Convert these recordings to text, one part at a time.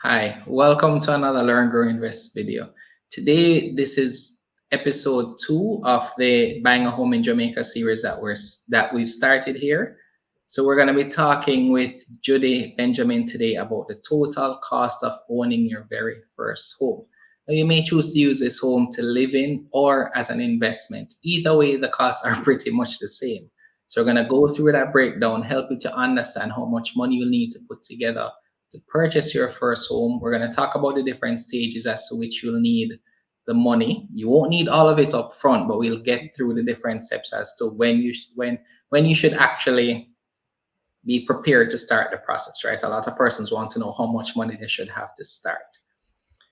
Hi, welcome to another Learn, Grow, Invest video. Today, this is episode 2 of the Buying a Home in Jamaica series that we've started here. So we're going to be talking with Judy Benjamin today about the total cost of owning your very first home. Now, you may choose to use this home to live in or as an investment. Either way, the costs are pretty much the same. So we're going to go through that breakdown, help you to understand how much money you need to put together to purchase your first home. We're going to talk about the different stages as to which you'll need the money. You won't need all of it up front, but we'll get through the different steps as to when you should actually be prepared to start the process, right? A lot of persons want to know how much money they should have to start.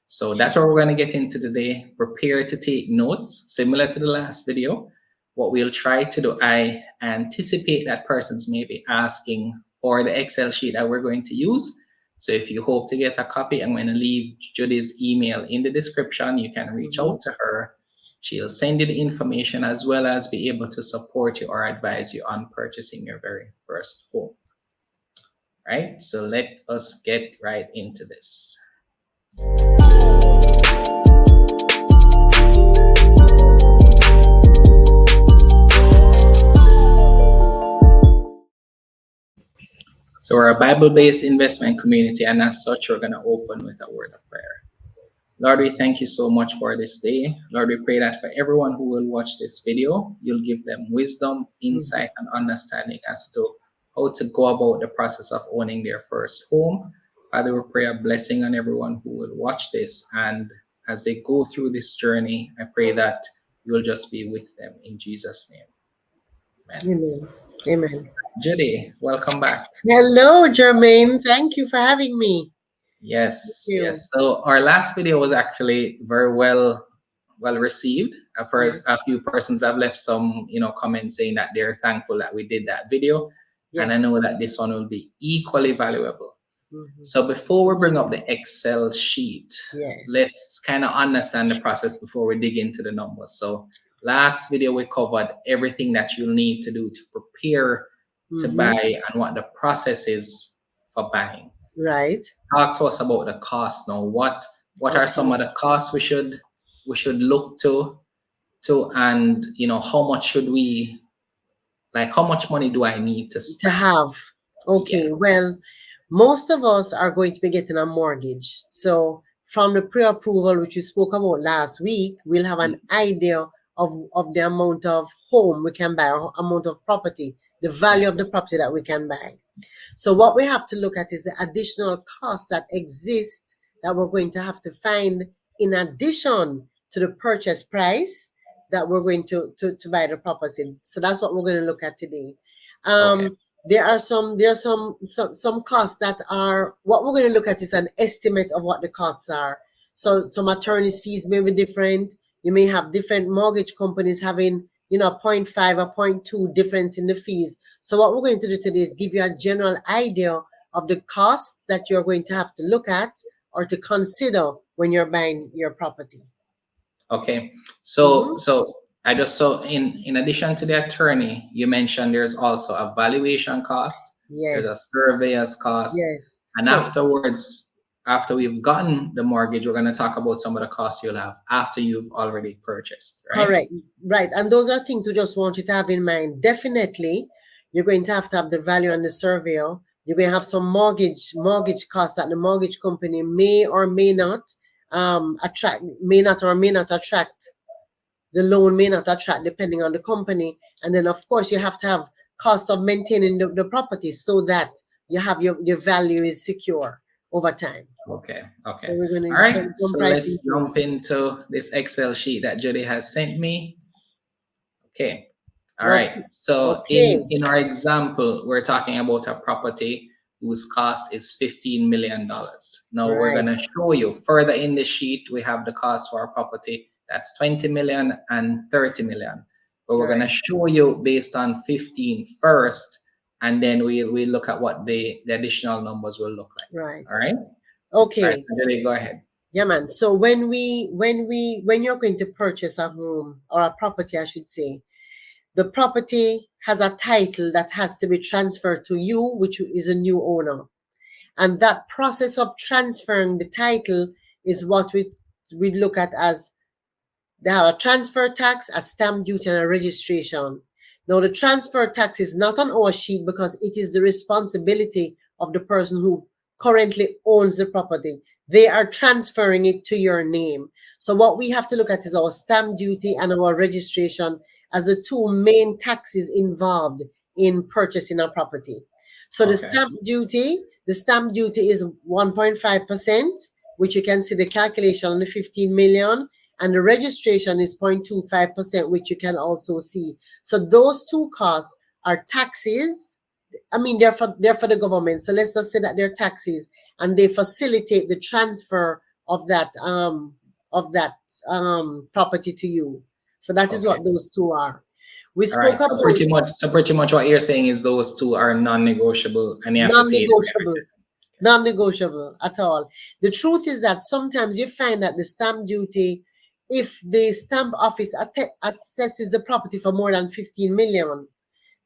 So that's what we're going to get into today. Prepare to take notes, similar to the last video. What we'll try to do, I anticipate that persons may be asking for the Excel sheet that we're going to use. So if you hope to get a copy, I'm going to leave Judy's email in the description. You can reach out to her. She'll send you the information as well as be able to support you or advise you on purchasing your very first home. Right? So let us get right into this. So we're a Bible-based investment community, and as such, we're going to open with a word of prayer. Lord, we thank you so much for this day. Lord, we pray that for everyone who will watch this video, you'll give them wisdom, insight, and understanding as to how to go about the process of owning their first home. Father, we pray a blessing on everyone who will watch this, and as they go through this journey, I pray that you will just be with them in Jesus' name. Amen. Amen. Judy, welcome back. Hello, Jermaine. Thank you for having me. Yes, Thank you. yes. So our last video was actually very well received. I've heard Yes. a few persons have left some, comments saying that they're thankful that we did that video. And I Yes. know that this one will be equally valuable. Mhm. So before we bring up the Excel sheet, Yes. let's kind of understand the process before we dig into the numbers. So last video we covered everything that you'll need to do to prepare to buy and what the process is for buying. Right. Talk to us about the cost now. What are some of the costs we should look to, and how much should we, like, how much money do I need to To start? have. Okay. Yeah. Well, most of us are going to be getting a mortgage. So from the pre-approval, which we spoke about last week, we'll have an idea of the amount of home we can buy, or amount of property, the value of the property that we can buy. So what we have to look at is the additional costs that exist that we're going to have to find in addition to the purchase price that we're going to buy the property. So that's what we're going to look at today. Okay. There are some costs that are, what we're going to look at is an estimate of what the costs are. So some attorney's fees may be different. You may have different mortgage companies having 0.5 or 0.2 difference in the fees. So what we're going to do today is give you a general idea of the costs that you're going to have to look at or to consider when you're buying your property. Okay. So I just saw in addition to the attorney, you mentioned there's also a valuation cost. There's a Yes. surveyor's cost. Yes. And afterwards, after we've gotten the mortgage, we're going to talk about some of the costs you'll have after you've already purchased, right? Correct. Right. And those are things we just want you to have in mind. Definitely, you're going to have the value on the surveyor. You're going to have some mortgage costs that the mortgage company may or may not attract, may not attract. The loan may not attract depending on the company. And then of course you have to have cost of maintaining the property so that you have your value is secure over time. Okay. So we're going to All right. jump So right let's jump into this Excel sheet that Judy has sent me. Okay. All right. So in our example, we're talking about a property whose cost is $15 million. Now we're going to show you further in the sheet, we have the cost for our property. That's 20 million and 30 million. But we're going to show you based on 15 first, and then we look at what the additional numbers will look like. Right. All right. Okay. All right, so go ahead. Yeah, man. So when you're going to purchase a home or a property, I should say, the property has a title that has to be transferred to you, which is a new owner. And that process of transferring the title is what we look at as they have a transfer tax, a stamp duty, and a registration. Now, the transfer tax is not on our sheet because it is the responsibility of the person who currently owns the property. They are transferring it to your name. So what we have to look at is our stamp duty and our registration as the two main taxes involved in purchasing a property. So Okay. the stamp duty is 1.5%, which you can see the calculation on the 15 million, and the registration is 0.25%, which you can also see. So those two costs are taxes. I mean, they're for the government. So let's just say that they're taxes, and they facilitate the transfer of that property to you. So that is Okay. what those two are. We All right. spoke about So pretty much what you're saying is those two are non-negotiable and you have to pay them every non-negotiable, non-negotiable at all. The truth is that sometimes you find that the stamp duty, if the stamp office assesses the property for more than 15 million,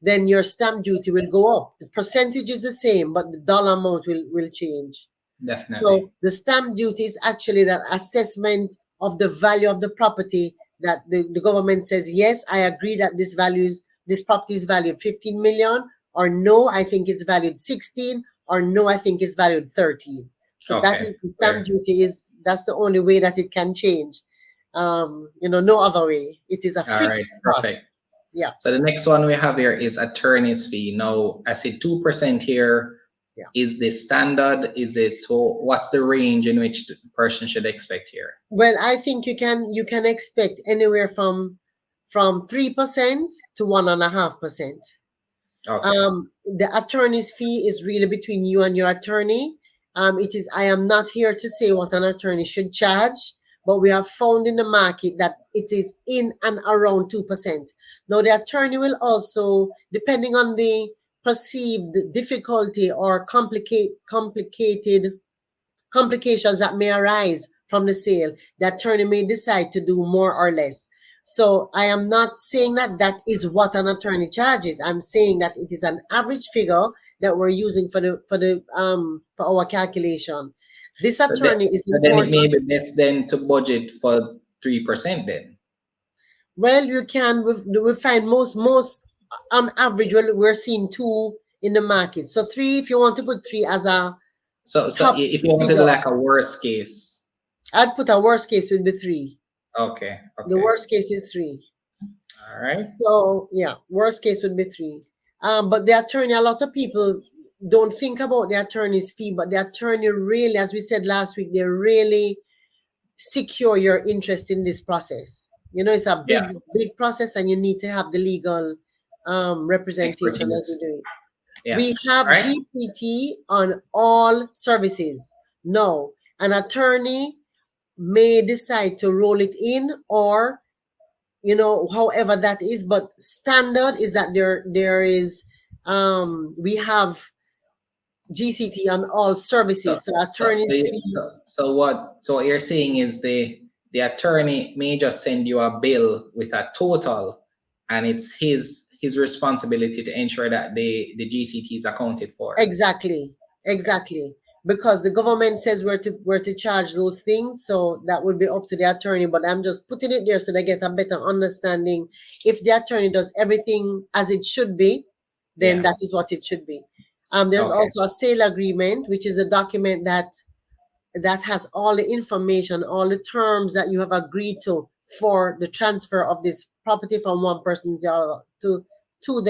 then your stamp duty will go up. The percentage is the same, but the dollar amount will change. Definitely. So the stamp duty is actually that assessment of the value of the property that the government says, yes, I agree that this property is valued 15 million, or no, I think it's valued 16, or no, I think it's valued 13. So that Okay. is the stamp duty that's the only way that it can change. No other way. It is a All right. fixed cost. Perfect. Yeah. So the next one we have here is attorney's fee. Now, I see 2% here. Yeah. Is this standard? Is it what's the range in which the person should expect here? Well, I think you can expect anywhere from 3% to 1.5%. Okay. The attorney's fee is really between you and your attorney. It is. I am not here to say what an attorney should charge, but we have found in the market that it is in and around 2%. Now, the attorney will also, depending on the perceived difficulty or complications that may arise from the sale, the attorney may decide to do more or less. So I am not saying that that is what an attorney charges. I'm saying that it is an average figure that we're using for our calculation. This attorney is So then it important. may be best then to budget for 3% then. Well, we find most on average, well, we're seeing 2 in the market. So 3, if you want to put 3 as a So top if you wanted figure, like a worst case. I'd put a worst case with the 3. Okay. The worst case is 3. All right. So yeah, worst case would be 3. But the attorney, a lot of people don't think about the attorney's fee, but the attorney really, as we said last week, they really secure your interest in this process. It's a big process, and you need to have the legal representation as you do it. Yeah. We have GCT on all services. No, an attorney may decide to roll it in, or however that is, but standard is that there is we have GCT on all services. So attorneys. So what you're saying is the attorney may just send you a bill with a total, and it's his responsibility to ensure that the GCT is accounted for. Exactly. Because the government says where to charge those things, so that would be up to the attorney. But I'm just putting it there so they get a better understanding. If the attorney does everything as it should be, then that is what it should be. There's also a sale agreement, which is a document that has all the information, all the terms that you have agreed to for the transfer of this property from one person to the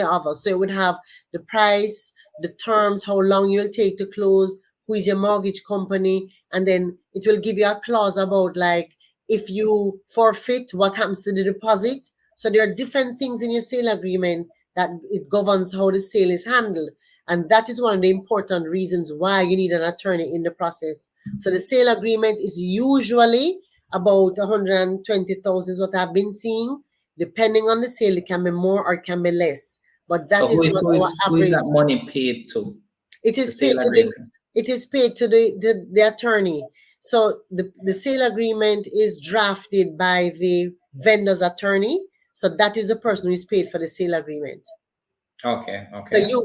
other. So it would have the price, the terms, how long you'll take to close, who is your mortgage company, and then it will give you a clause about, like, if you forfeit, what happens to the deposit. So there are different things in your sale agreement that it governs how the sale is handled. And that is one of the important reasons why you need an attorney in the process. So the sale agreement is usually about 120,000 is what I've been seeing. Depending on the sale, it can be more or it can be less. But that is what our average. Who is that money paid to? It is paid to the attorney. So the sale agreement is drafted by the vendor's attorney. So that is the person who is paid for the sale agreement. Okay.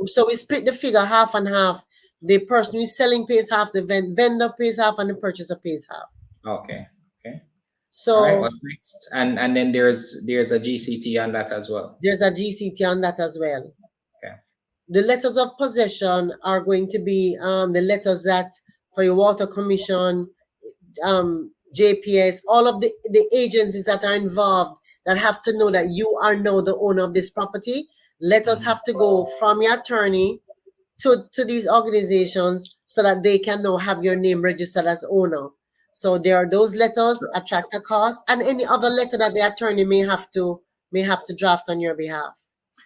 So we split the figure half and half. The person who is selling pays half, the vendor pays half, and the purchaser pays half. Okay. Okay. All right. So What's next? And then there's a GCT on that as well. there's a GCT on that as well. Okay. The letters of possession are going to be the letters that for your water commission, JPS, all of the agencies that are involved that have to know that you are now the owner of this property. Letters have to go from your attorney to these organizations so that they can now have your name registered as owner. So there are those letters, attract a cost, and any other letter that the attorney may have to draft on your behalf.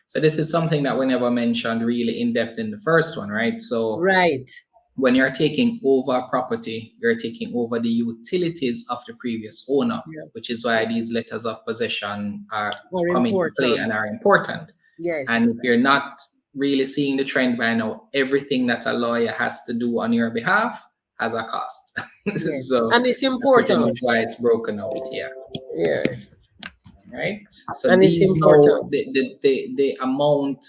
So this is something that we never mentioned really in depth in the first one, right? So Right. when you're taking over a property, you're taking over the utilities of the previous owner, Yeah. which is why these letters of possession are More coming to play important. and are important. Yes. And if you're not really seeing the trend by now, everything that a lawyer has to do on your behalf has a cost. Yes. So And it's that's pretty important. much why it's broken out. Yeah. Yeah. Right. So And it's these now important. the amount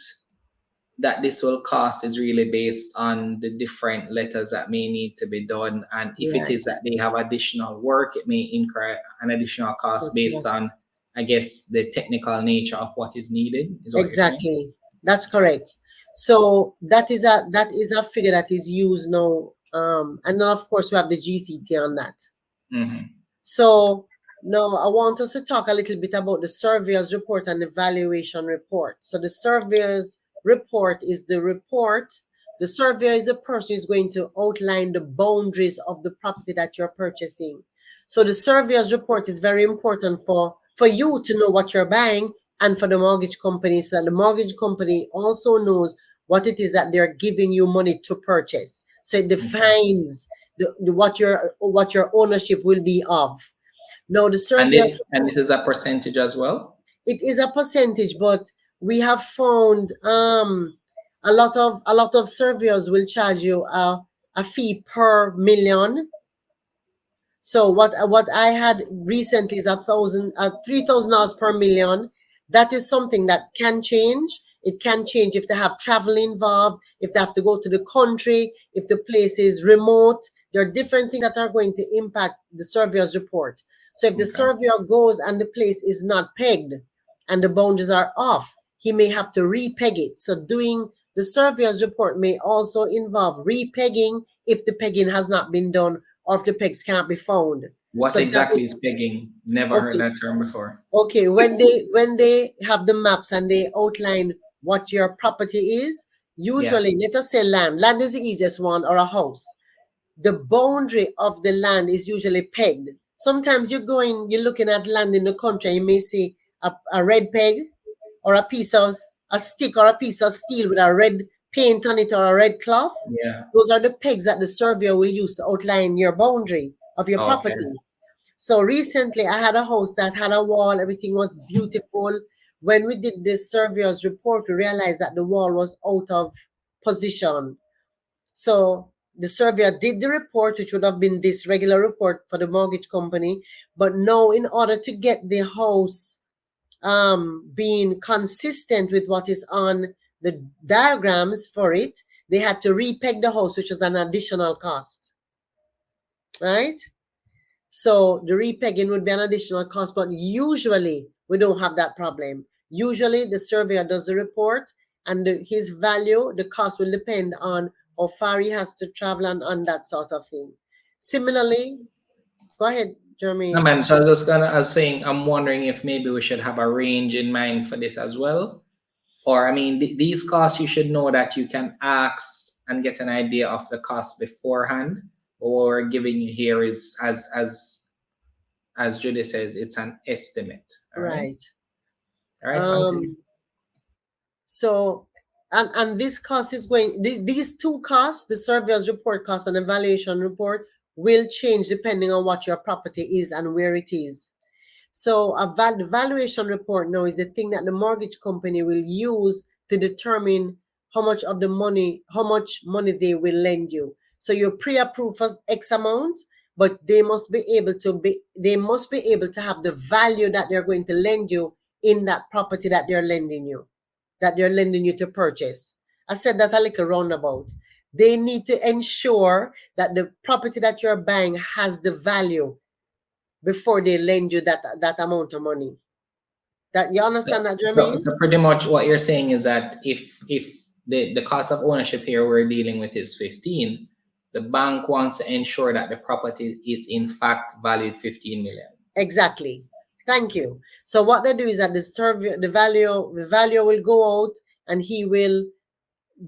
that this will cost is really based on the different letters that may need to be done. And if it is Right. that they have additional work, it may incur an additional cost based Yes. on, I guess, the technical nature of what is needed, is what you're saying? Exactly. That's correct. So that is a figure that is used now. And then of course we have the GCT on that. Mm-hmm. So now I want us to talk a little bit about the surveyor's report and the valuation report. So the surveyor's report is the report. The surveyor is the person who's going to outline the boundaries of the property that you're purchasing. So the surveyor's report is very important for you to know what you're buying and for the mortgage company, so that the mortgage company also knows what it is that they're giving you money to purchase. So it defines what your ownership will be of. Now the And surveyor, this is a percentage as well. it is a percentage, but we have found a lot of surveyors will charge you a fee per million. So what I had recently is $3,000 per million. That is something that can change. It can change if they have travel involved, if they have to go to the country, if the place is remote. There are different things that are going to impact the surveyor's report. So if the Okay. surveyor goes and the place is not pegged and the boundaries are off, he may have to repeg it. So doing the surveyor's report may also involve repegging if the pegging has not been done or if the pegs can't be found. What So that exactly would, is pegging? Never heard okay, that term before. okay. When they have the maps and they outline what your property is, Yeah. usually let us say land. Land is the easiest one, or a house. The boundary of the land is usually pegged. Sometimes you're looking at land in the country, you may see a red peg or a stick or a piece of steel with a red paint on it or a red cloth. Yeah. Those are the pegs that the surveyor will use to outline your boundary of your Okay. property. So recently I had a house that had a wall, everything was beautiful. When we did this surveyor's report, we realized that the wall was out of position. So the surveyor did the report, which would have been this regular report for the mortgage company. But now, in order to get the house being consistent with what is on the diagrams for it, they had to repeg the house, which was an additional cost. Right? So the repegging would be an additional cost, but usually we don't have that problem. Usually the surveyor does the report, and his value, the cost will depend on how far he has to travel and on that sort of thing. Similarly, go ahead, Jeremy. No, man. So I was saying, I'm wondering if maybe we should have a range in mind for this as well. Or, I mean, these costs, you should know that you can ask and get an idea of the cost beforehand. Or what we're giving you here is, as Judy says, it's an estimate. All right. Right. All right. Continue. So, and this cost is these two costs, the surveyor's report cost and the valuation report, will change depending on what your property is and where it is. So the valuation report now is a thing that the mortgage company will use to determine how much money they will lend you. So you're pre-approved for X amount, but they must be able to have the value that they're going to lend you in that property that they're lending you to purchase. I said that a little roundabout. They need to ensure that the property that you're buying has the value before they lend you that amount of money. That you understand that, Jermaine? So pretty much what you're saying is that if the cost of ownership here we're dealing with is 15, the bank wants to ensure that the property is in fact valued 15 million. Exactly. Thank you. So what they do is that the value will go out, and he will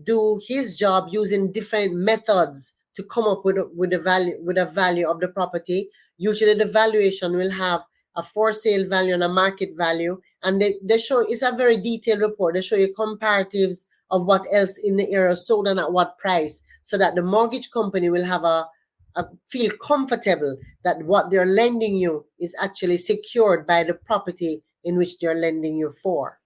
do his job using different methods to come up with a value of the property. Usually the valuation will have a for sale value and a market value, and they show, it's a very detailed report. They show you comparatives of what else in the area sold and at what price, so that the mortgage company will have a feel comfortable that what they're lending you is actually secured by the property in which they're lending you for.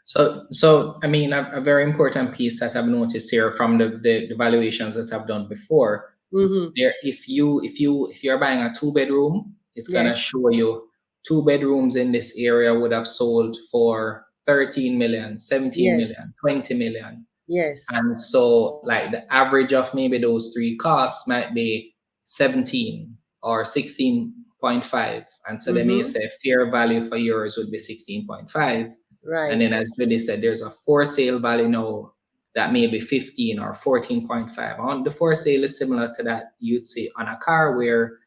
So I mean, a very important piece that I've noticed here from the valuations that I've done before, there, if you're buying a 2-bedroom, it's gonna Yes. show you 2 bedrooms in this area would have sold for 13 million, 17 Yes. million, 20 million. Yes. And so like the average of maybe those three costs might be 17 or 16.5. And so they may say fair value for yours would be 16.5. Right. And then as Judy said, there's a for sale value now that may be 15 or 14.5. On the for sale is similar to that you'd see on a car, where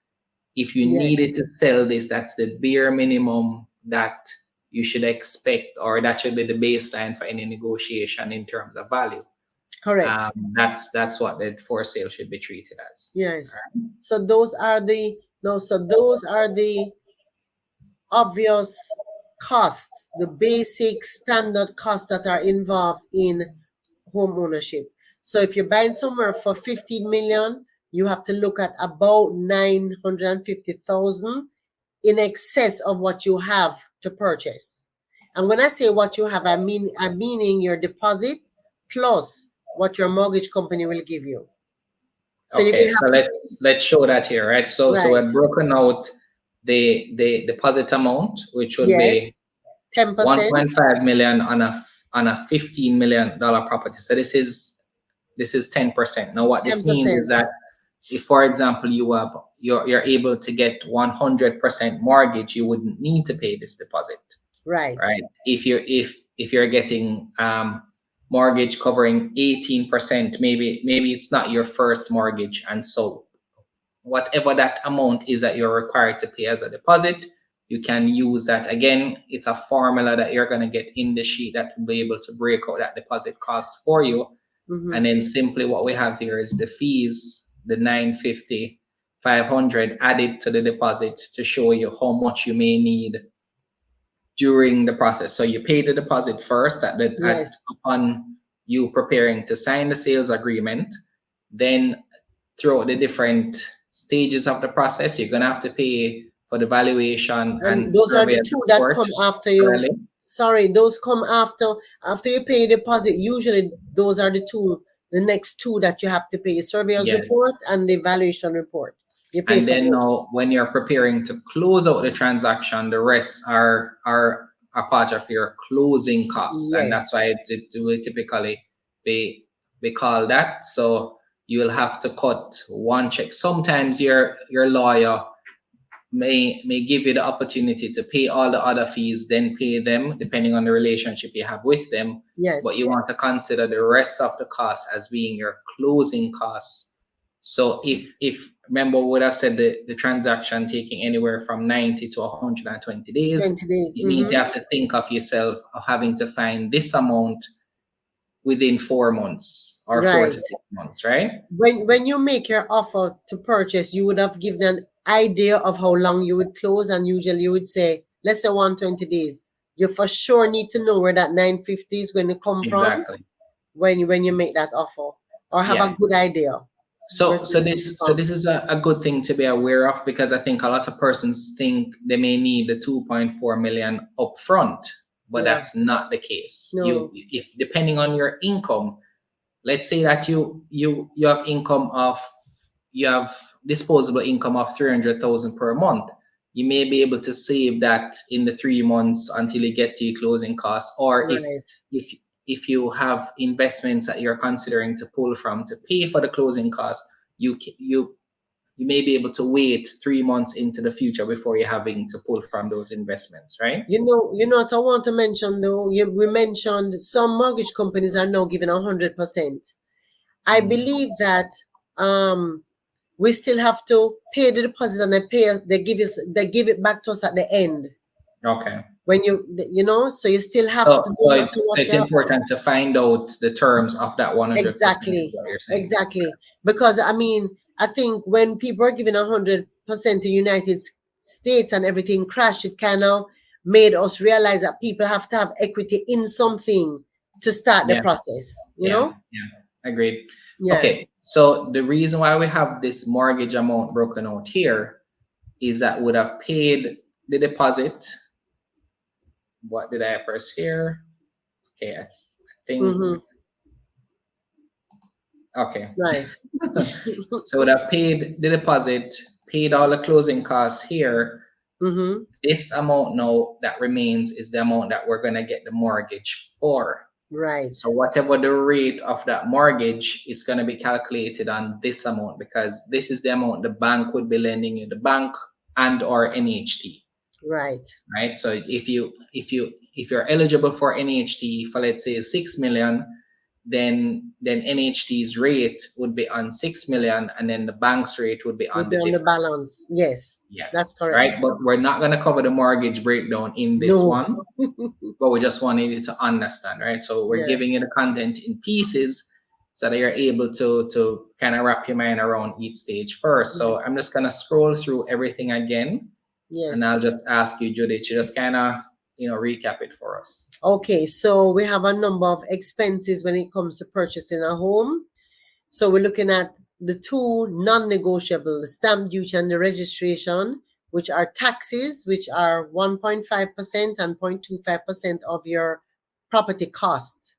if you needed to sell this, that's the bare minimum that you should expect, or that should be the baseline for any negotiation in terms of value. Correct. That's what the for sale should be treated as. Yes. So those are the obvious costs, the basic standard costs that are involved in home ownership. So if you're buying somewhere for 15 million, you have to look at about 950,000 in excess of what you have to purchase. And when I say what you have, I'm meaning your deposit plus what your mortgage company will give you. So okay, so let's show that here, right? So I've broken out the deposit amount, which would be 10%, 1.5 million on a $15 million property. So this is 10%. Now what this 10%. means is that if, for example, you're able to get 100% mortgage, you wouldn't need to pay this deposit. Right. If you're getting mortgage covering 18%, maybe it's not your first mortgage, and so whatever that amount is that you're required to pay as a deposit, you can use that. Again, it's a formula that you're going to get in the sheet that will be able to break out that deposit cost for you. And then simply what we have here is the fees, the 950, 500 added to the deposit to show you how much you may need during the process. So you pay the deposit first upon you preparing to sign the sales agreement. Then throughout the different stages of the process, you're gonna have to pay for the valuation, and those are the two that come after you. Really? Sorry, those come after you pay deposit. Usually those are the next two that you have to pay: surveyor's report and the valuation report. And then now, when you're preparing to close out the transaction, the rest are a part of your closing costs. And that's why it will typically be called that. So you will have to cut one check. Sometimes your lawyer may give you the opportunity to pay all the other fees, then pay them, depending on the relationship you have with them. Yes. But you want to consider the rest of the costs as being your closing costs. So if remember, we would have said the transaction taking anywhere from 90 to 120 days. It means you have to think of yourself of having to find this amount within 4 months or 4 to 6 months, right? When you make your offer to purchase, you would have given an idea of how long you would close, and usually you would say, let's say 120 days. You for sure need to know where that 950 is going to come from when you make that offer, or have a good idea. So this is a good thing to be aware of, because I think a lot of persons think they may need the 2.4 million upfront, but that's not the case. No. If depending on your income, let's say that you have disposable income of 300,000 per month, you may be able to save that in the 3 months until you get to your closing costs. Or if you have investments that you're considering to pull from to pay for the closing costs, you may be able to wait 3 months into the future before you're having to pull from those investments, right? You know what I want to mention though. We mentioned some mortgage companies are now giving 100%. I believe that we still have to pay the deposit and they give it back to us at the end. Okay. When so you still have So, to, so, no it, matter so what it's you have. important to find out the terms of that 100% is Exactly, what you're saying. exactly. Because I mean, I think when people are giving 100% in United States and everything crashed, it kind of made us realize that people have to have equity in something to start the Yeah, process. yeah, agreed. Yeah. Okay, so the reason why we have this mortgage amount broken out here is that would have paid the deposit. What did I press here? Okay, I think, Mm-hmm. okay. Right. So would have paid the deposit, paid all the closing costs here. Mm-hmm. This amount now that remains is the amount that we're going to get the mortgage for. Right. So whatever the rate of that mortgage is going to be calculated on this amount, because this is the amount the bank would be lending you, the bank and or NHT. Right. Right. So if you're eligible for NHT for, let's say, 6 million, then NHT's rate would be on 6 million, and then the bank's rate would be Would on be the on the difference. balance. Yes. Yes. That's correct. Right. But we're not going to cover the mortgage breakdown in this No. one, but we just wanted you to understand, right? So we're Yeah. giving you the content in pieces so that you're able to kind of wrap your mind around each stage first. So I'm just going to scroll through everything again. Yes. And I'll just ask you, Judy, to just kind of, recap it for us. Okay, so we have a number of expenses when it comes to purchasing a home. So we're looking at the two non-negotiable, the stamp duty and the registration, which are taxes, which are 1.5% and 0.25% of your property cost.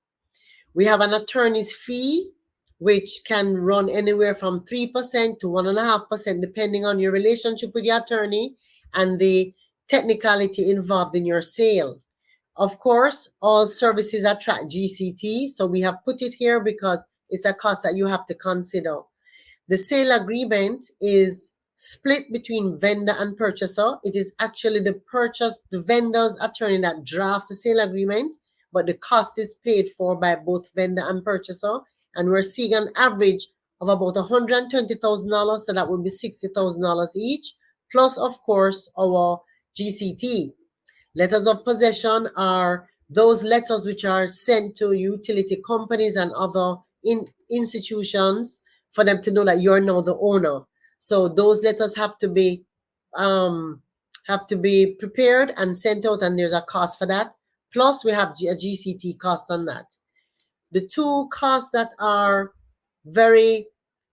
We have an attorney's fee, which can run anywhere from 3% to 1.5%, depending on your relationship with your attorney and the technicality involved in your sale. Of course, all services attract GCT, so we have put it here because it's a cost that you have to consider. The sale agreement is split between vendor and purchaser. It is actually the vendor's attorney that drafts the sale agreement, but the cost is paid for by both vendor and purchaser. And we're seeing an average of about $120,000, so that would be $60,000 each, plus, of course, our GCT. Letters of possession are those letters which are sent to utility companies and other institutions for them to know that you're now the owner. So those letters have to be prepared and sent out, and there's a cost for that. Plus, we have a GCT cost on that. The two costs that are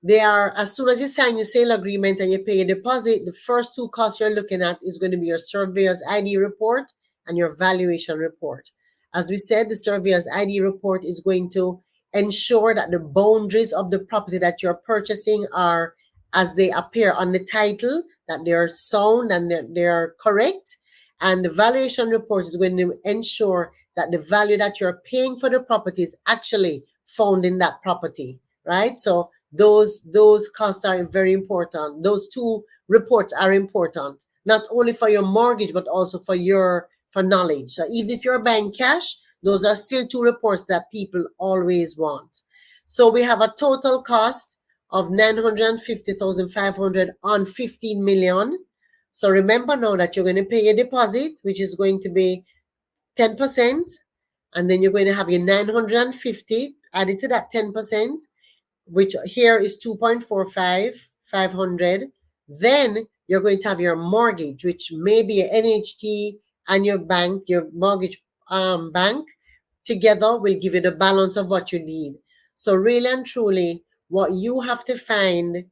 they are, as soon as you sign your sale agreement and you pay a deposit, the first two costs you're looking at is going to be your surveyor's ID report and your valuation report. As we said, the surveyor's ID report is going to ensure that the boundaries of the property that you're purchasing are as they appear on the title, that they're sound and they're correct. And the valuation report is going to ensure that the value that you're paying for the property is actually found in that property, right? So those costs are very important. Those two reports are important, not only for your mortgage, but also for knowledge. So even if you're buying cash, those are still two reports that people always want. So we have a total cost of $950,500 on 15 million. So remember now that you're going to pay a deposit, which is going to be 10%, and then you're going to have your 950 added to that 10%, which here is 2.45,500. Then you're going to have your mortgage, which may be an NHT and your bank, your mortgage bank together will give you the balance of what you need. So really and truly, what you have to find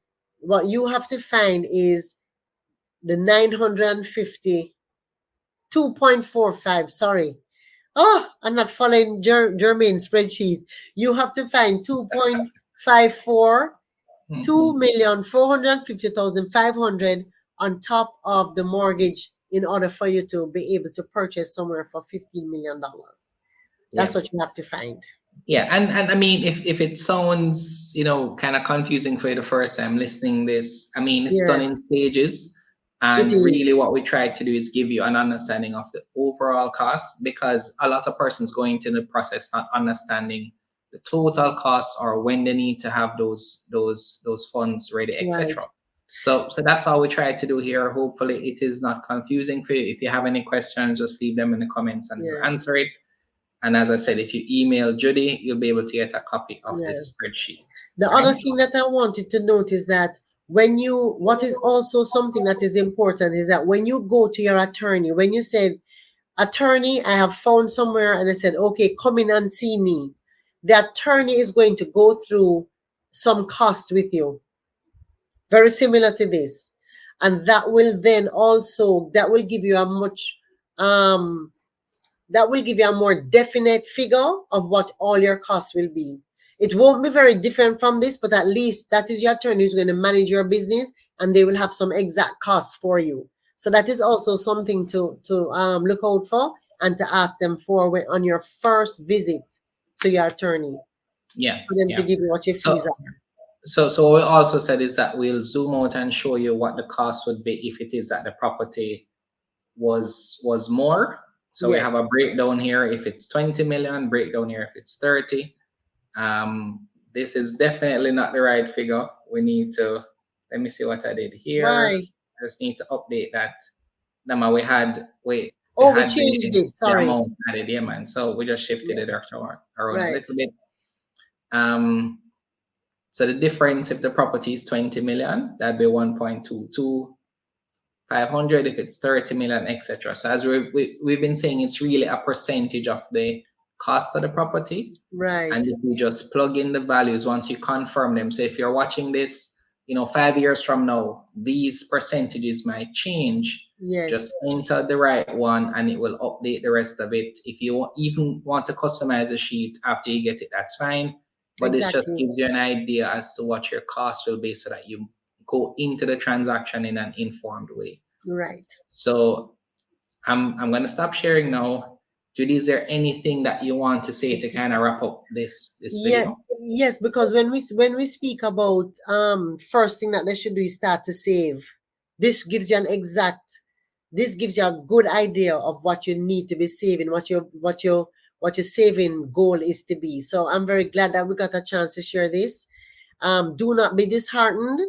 is the 950, 2.45, sorry. Oh, I'm not following Jermaine's spreadsheet. You have to find 2.54, 2,450,500 on top of the mortgage in order for you to be able to purchase somewhere for $15 million. That's Yeah. what you have to find. Yeah, and I mean, if it sounds, kind of confusing for you the first time listening this, I mean, it's done Yeah, in stages, it and really is. what we try to do is give you an understanding of the overall cost, because a lot of persons go into the process not understanding the total cost or when they need to have those funds ready, Right. etc. So that's all we try to do here. Hopefully, it is not confusing for you. If you have any questions, just leave them in the comments and we'll Yeah. answer it. And as I said, if you email Judy, you'll be able to get a copy of Yeah. this spreadsheet. The other Right? thing that I wanted to note is that what is also something that is important is that when you go to your attorney, when you said, attorney, I have found somewhere, and I said, okay, come in and see me. The attorney is going to go through some costs with you, very similar to this. And that will then also, um, that will give you a more definite figure of what all your costs will be. It won't be very different from this, but at least that is your attorney who's going to manage your business, and they will have some exact costs for you. So that is also something to look out for and to ask them for on your first visit to your attorney, Yeah, for them to yeah. give you what your fees So, are. so what we also said is that we'll zoom out and show you what the cost would be if it is that the property was more. So we have Yes, a breakdown here if it's 20 million, breakdown here if it's 30. This is definitely not the right figure. We need to, let me see what I did here. why? I just need to update that. Nama, we Oh, we had changed it. the Sorry. amount added, yeah, man. So we just shifted Yeah, it around a right, little bit. Um, so the difference, if the property is 20 million, that'd be 1.22, 500 if it's 30 million, etc. So as we've been saying, it's really a percentage of the cost of the property. right. And if you just plug in the values once you confirm them. So if you're watching this, 5 years from now, these percentages might change. Yes, Just enter the right one and it will update the rest of it. If you even want to customize a sheet after you get it, that's fine. But this just exactly. gives you an idea as to what your cost will be so that you go into the transaction in an informed way. Right. So I'm gonna stop sharing now. Judy, is there anything that you want to say to kind of wrap up this Yeah, video? yes, because when we speak about first thing that they should do is start to save. This gives you this gives you a good idea of what you need to be saving, what your saving goal is to be. So I'm very glad that we got a chance to share this. Do not be disheartened.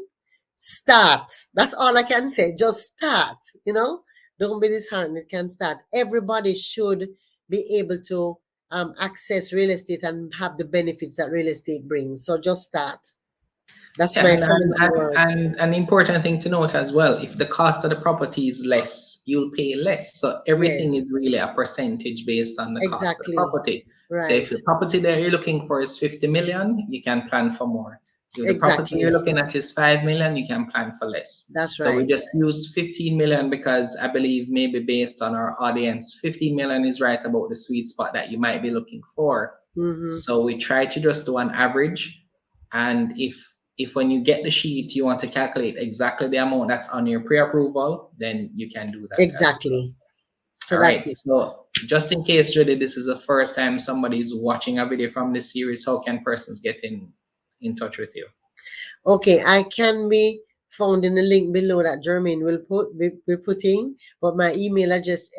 Start. That's all I can say. Just start. Don't be disheartened. It can start. Everybody should be able to access real estate and have the benefits that real estate brings. So just start. That's Yeah, my and, and, final and, word. and an important thing to note as well, if the cost of the property is less, you'll pay less. So everything Yes, is really a percentage based on the cost of the exactly. property. So if Right. the property that you're looking for is 50 million, you can plan for more. If the property you're Exactly. looking at is 5 million, you can plan for less. That's So we right. just used 15 million because I believe maybe based on our audience, 15 million is right about the sweet spot that you might be looking for. Mm-hmm. So we try to just do an average. And if when you get the sheet, you want to calculate exactly the amount that's on your pre-approval, then you can do that as well. Exactly. So All that's right. it. So just in case, Judy, this is the first time somebody's watching a video from this series, how can persons get in touch with you? Okay, I can be found in the link below that Jermaine will be putting, but my email address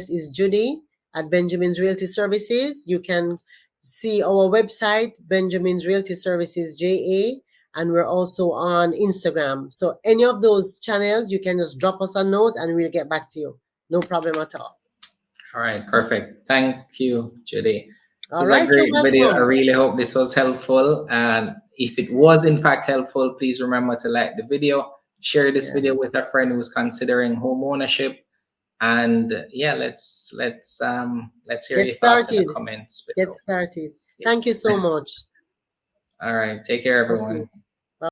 is Judy at Benjamin's Realty Services. You can see our website, Benjamin's Realty Services JA, and we're also on Instagram. So any of those channels, you can just drop us a note and we'll get back to you. No problem at all. All right, perfect. Thank you, Judy. This All is a right, you're great video. I welcome. really hope this was helpful. And if it was in fact helpful, please remember to like the video, share this Yeah. video with a friend who's considering home ownership. And yeah, let's hear Get your thoughts in the started. comments Get below. started. Thank you Yes. so much. All right. Take care, Okay. everyone.